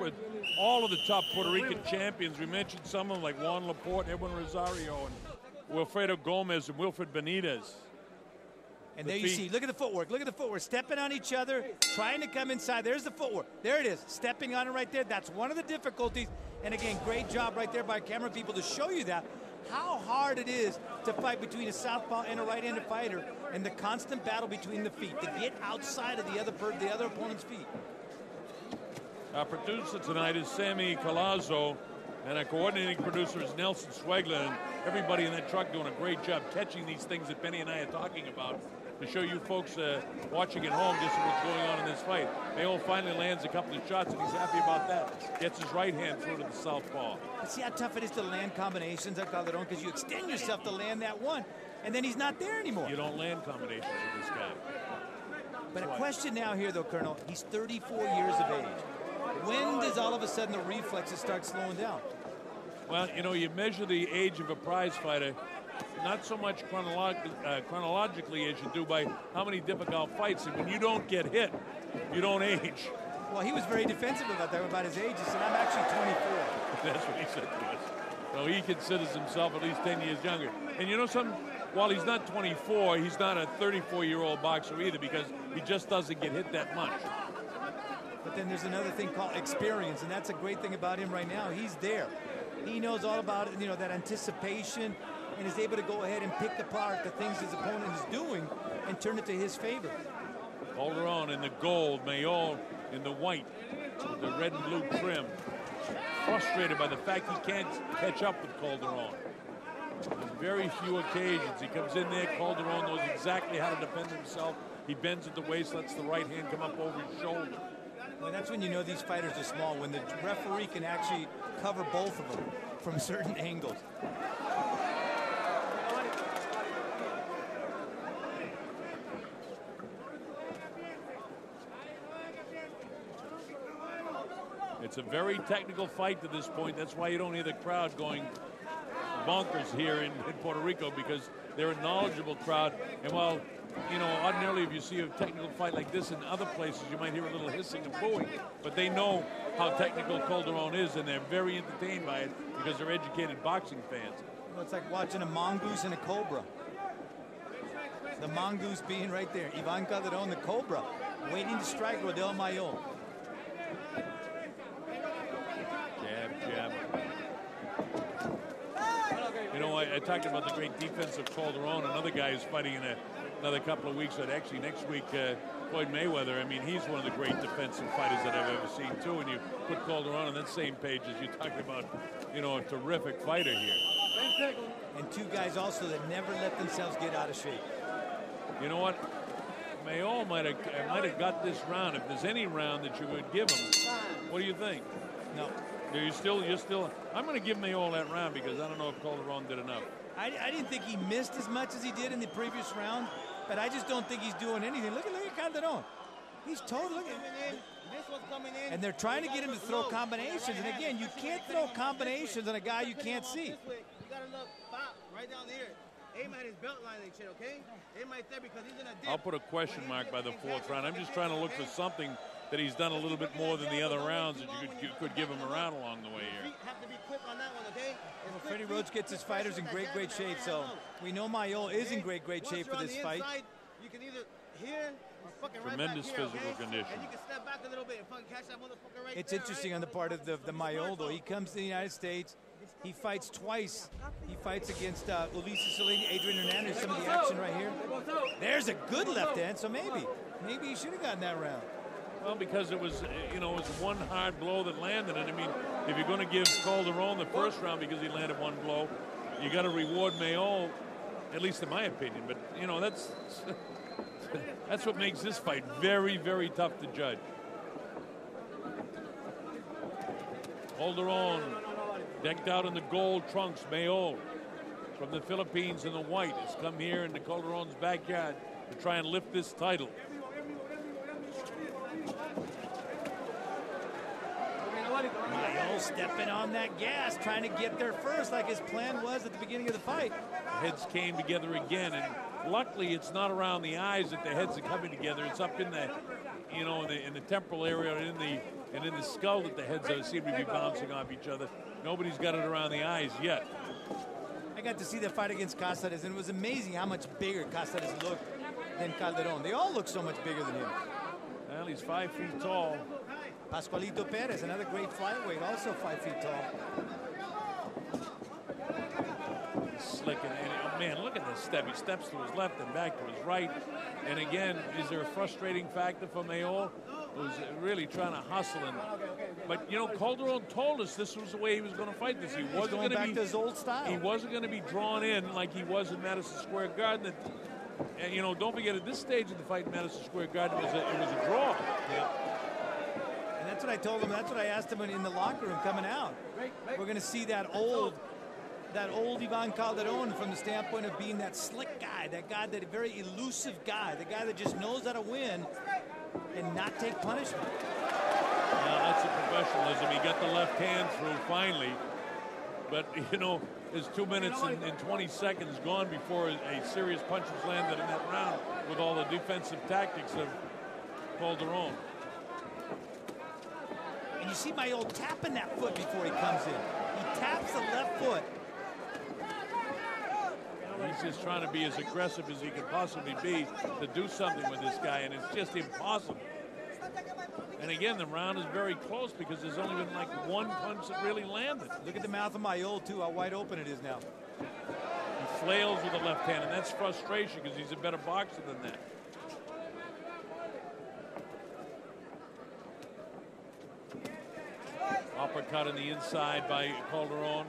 With all of the top Puerto Rican champions, we mentioned some of them like Juan Laporte, Edwin Rosario, and Wilfredo Gomez and Wilfred Benitez. And there you see, look at the footwork. Look at the footwork. Stepping on each other, trying to come inside. There's the footwork. There it is. Stepping on it right there. That's one of the difficulties. And again, great job right there by camera people to show you that. How hard it is to fight between a southpaw and a right-handed fighter, and the constant battle between the feet to get outside of the other opponent's feet. Our producer tonight is Sammy Colazzo, and our coordinating producer is Nelson Swegler, and everybody in that truck doing a great job catching these things that Benny and I are talking about to show you folks watching at home just what's going on in this fight. Mayol finally lands a couple of shots, and he's happy about that. Gets his right hand through to the southpaw. But see how tough it is to land combinations at Calderon, because you extend yourself to land that one, and then he's not there anymore. You don't land combinations with this guy. But a question now here, though, Colonel. He's 34 years of age. When does all of a sudden the reflexes start slowing down? Well, you know, you measure the age of a prize fighter not so much chronologically as you do by how many difficult fights. And when you don't get hit, you don't age. Well, he was very defensive about his age. He said, I'm actually 24. That's what he said to us. So he considers himself at least 10 years younger. And you know something? While he's not 24, he's not a 34-year-old boxer either, because he just doesn't get hit that much. But then there's another thing called experience, and that's a great thing about him right now. He's there. He knows all about it, you know, that anticipation, and is able to go ahead and pick apart the things his opponent is doing and turn it to his favor. Calderon in the gold, Mayol in the white with the red and blue trim. Frustrated by the fact he can't catch up with Calderon. On very few occasions he comes in there. Calderon knows exactly how to defend himself. He bends at the waist, lets the right hand come up over his shoulder. Well, that's when you know these fighters are small, when the referee can actually cover both of them from certain angles. It's a very technical fight to this point. That's why you don't hear the crowd going bonkers here in Puerto Rico, because they're a knowledgeable crowd. And while, you know, ordinarily if you see a technical fight like this in other places, you might hear a little hissing and booing. But they know how technical Calderon is, and they're very entertained by it because they're educated boxing fans. Well, it's like watching a mongoose and a cobra. The mongoose being right there. Ivan Calderon, the cobra, waiting to strike Rodel Mayol. Jab. You know, I talked about the great defense of Calderon. Another guy is fighting in another couple of weeks, but actually next week, Floyd Mayweather. I mean, he's one of the great defensive fighters that I've ever seen, too. And you put Calderon on that same page as you talk about, you know, a terrific fighter here. And two guys also that never let themselves get out of shape. You know what? Mayol might have got this round. If there's any round that you would give him, what do you think? No. You're still. I'm going to give Mayol that round because I don't know if Calderon did enough. I didn't think he missed as much as he did in the previous round, but I just don't think he's doing anything. Look at Calderon. He's totally. And they're trying to get him to throw combinations. And again, you can't throw combinations on a guy you can't see. You gotta look right down here. Aim at his belt line and shit, okay? Aim right there because he's in a dip. I'll put a question mark by the fourth round. I'm just trying to look for something that he's done a little bit more than the other rounds that you could give him a round along the way here. Have to be quick on that one, okay? Well, Freddie Roach gets his fighters in great shape, so we know Mayol is in great shape for this fight. You can either here or fucking tremendous right back physical here, okay? condition. And you can step back a little bit and fucking catch that motherfucker right It's there, interesting right? on the part of the Mayol, though. He comes to the United States. He fights twice. He fights against Ulises Salinas, Adrian Hernandez. Some of the action right here. There's a good left hand, so maybe he should have gotten that round. Well, because it was, you know, it was one hard blow that landed it. I mean, if you're going to give Calderon the first round because he landed one blow, you got to reward Mayol, at least in my opinion. But, you know, that's what makes this fight very, very tough to judge. Calderon decked out in the gold trunks. Mayol from the Philippines in the white has come here into Calderon's backyard to try and lift this title. Mayol stepping on that gas, trying to get there first like his plan was at the beginning of the fight. Heads came together again, and luckily it's not around the eyes that the heads are coming together. It's up in the, you know, in the temporal area, in and in the skull that the heads seem to be bouncing off each other. Nobody's got it around the eyes yet. I got to see that fight against Cáceres, and it was amazing how much bigger Cáceres looked than Calderon. They all look so much bigger than him. Well, he's 5 feet tall. Pascualito Perez, another great flyweight, also 5 feet tall. Slick, and oh man, look at this step. He steps to his left and back to his right. And again, is there a frustrating factor for Mayol, who's really trying to hustle? But you know, Calderon told us this was the way he was going to fight this. He wasn't going to be to his old style. He wasn't going to be drawn in like he was in Madison Square Garden. And you know, don't forget, at this stage of the fight in Madison Square Garden, it was a draw. Yeah. And that's what I told him. That's what I asked him in the locker room coming out. We're going to see that old Ivan Calderon from the standpoint of being that slick guy, that very elusive guy, the guy that just knows how to win and not take punishment. Now, that's the professionalism. He got the left hand through finally. But, you know, there's 2 minutes and 20 seconds gone before a serious punch was landed in that round with all the defensive tactics of Calderon. And you see Mayol tapping that foot before he comes in. He taps the left foot. He's just trying to be as aggressive as he could possibly be to do something with this guy, and it's just impossible. And again, the round is very close because there's only been like one punch that really landed. Look at the mouth of Mayol, too, how wide open it is now. He flails with the left hand, and that's frustration because he's a better boxer than that. Uppercut on the inside by Calderon.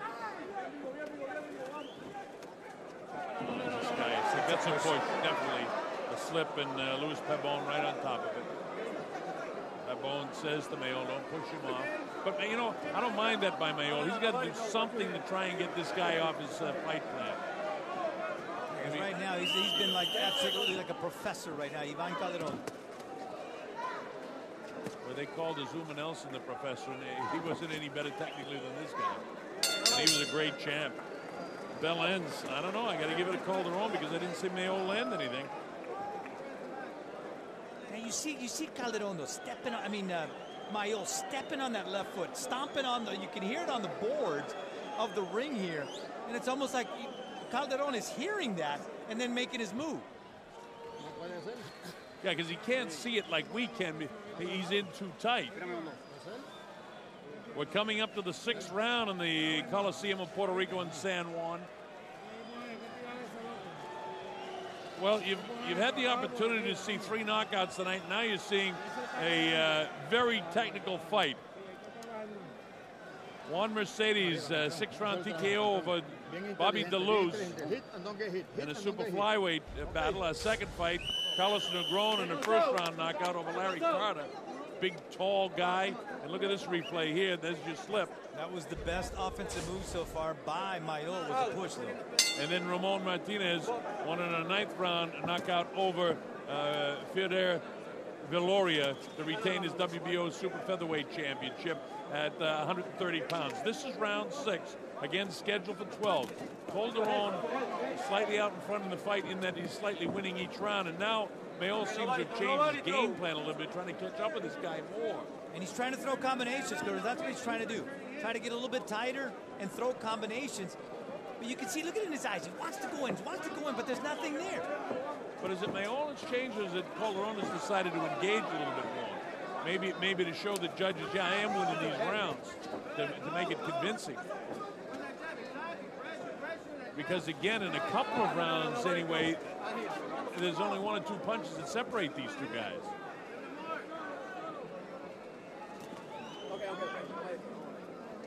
This guy, that's a push, definitely a slip, and Luis Pabon right on top of it. Pabon says to Mayol, don't push him off. But, you know, I don't mind that by Mayol. He's got to do something to try and get this guy off his fight plan. I mean, right now, he's been like absolutely like a professor right now, Ivan Calderon. Where they called Azuma Nelson the professor, and he wasn't any better technically than this guy. And he was a great champ. Bell ends. I don't know. I got to give it a Calderon because I didn't see Mayol land anything. Now you see Calderon though stepping on. I mean, Mayol stepping on that left foot, stomping on the. You can hear it on the boards of the ring here, and it's almost like Calderon is hearing that and then making his move. Yeah, because he can't see it like we can. He's in too tight. We're coming up to the 6th round in the Coliseum of Puerto Rico in San Juan. Well, you've had the opportunity to see 3 knockouts tonight. Now you're seeing a very technical fight. Juan Mercedes, 6th-round TKO over Bobby DeLuz in a super flyweight battle. A second fight, Carlos Negron in a first-round knockout over Larry Carter. Big, tall guy. And look at this replay here. There's your slip. That was the best offensive move so far by Mayol, was a push, though. And then Ramon Martinez won in a 9th round knockout over Fedor Viloria to retain his WBO super featherweight championship at 130 pounds. This is round 6, again scheduled for 12. Calderon slightly out in front in the fight in that he's slightly winning each round, and now Mayol seems to have changed his game plan a little bit, trying to catch up with this guy more. And he's trying to throw combinations, because that's what he's trying to do. Try to get a little bit tighter and throw combinations. But you can see, look at it in his eyes. He wants to go in, but there's nothing there. But is it Mayol that's changed, or is it Calderon has decided to engage a little bit more? Maybe to show the judges, yeah, I am winning these rounds, to make it convincing. Because again, in a couple of rounds anyway, there's only 1 or 2 punches that separate these 2 guys.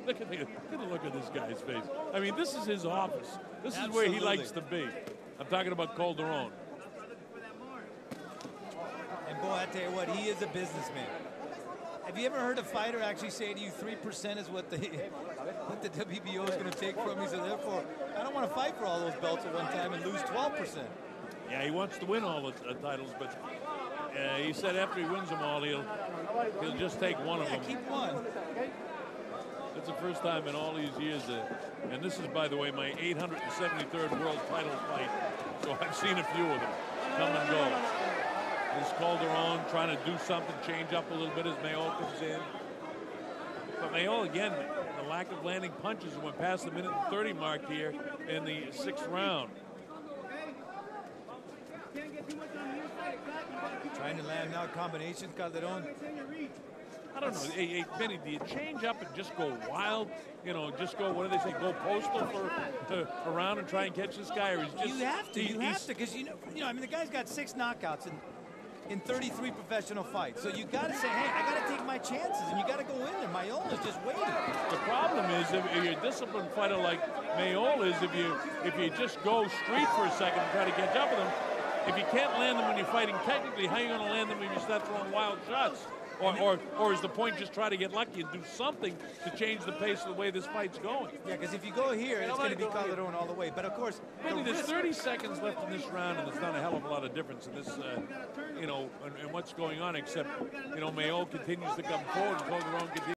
Look at the look at this guy's face. I mean, this is his office. This is where he likes to be. I'm talking about Calderon. And boy, I tell you what, he is a businessman. Have you ever heard a fighter actually say to you 3% is what the WBO is going to take from me, so therefore I don't want to fight for all those belts at one time and lose 12%. Yeah, he wants to win all the titles, but he said after he wins them all, he'll just take one of them. Keep one. It's the first time in all these years, and this is, by the way, my 873rd world title fight, so I've seen a few of them come and go. This Calderon trying to do something, change up a little bit as Mayol comes in. But Mayo, again, the lack of landing punches went past the minute and 30 mark here in the 6th round. Trying to land now combinations, Calderon. I don't know. Hey, Benny, do you change up and just go wild? You know, just go, what do they say, go postal for around and try and catch this guy? Or he's just, you have to, because you know, I mean, the guy's got 6 knockouts in 33 professional fights. So you got to say, hey, I got to take my chances, and you got to go in there. Mayola's just waiting. The problem is, if you're a disciplined fighter like Mayola is, if you just go street for a second and try to catch up with him, if you can't land them when you're fighting technically, how are you going to land them when you start throwing wild shots? Or is the point just try to get lucky and do something to change the pace of the way this fight's going? Yeah, because if you go here, it's going to be Calderon all the way. But, of course, there's 30 seconds left in this round, and it's not a hell of a lot of difference in this, you know, and what's going on, except, you know, Mayo continues to come forward and Calderon continues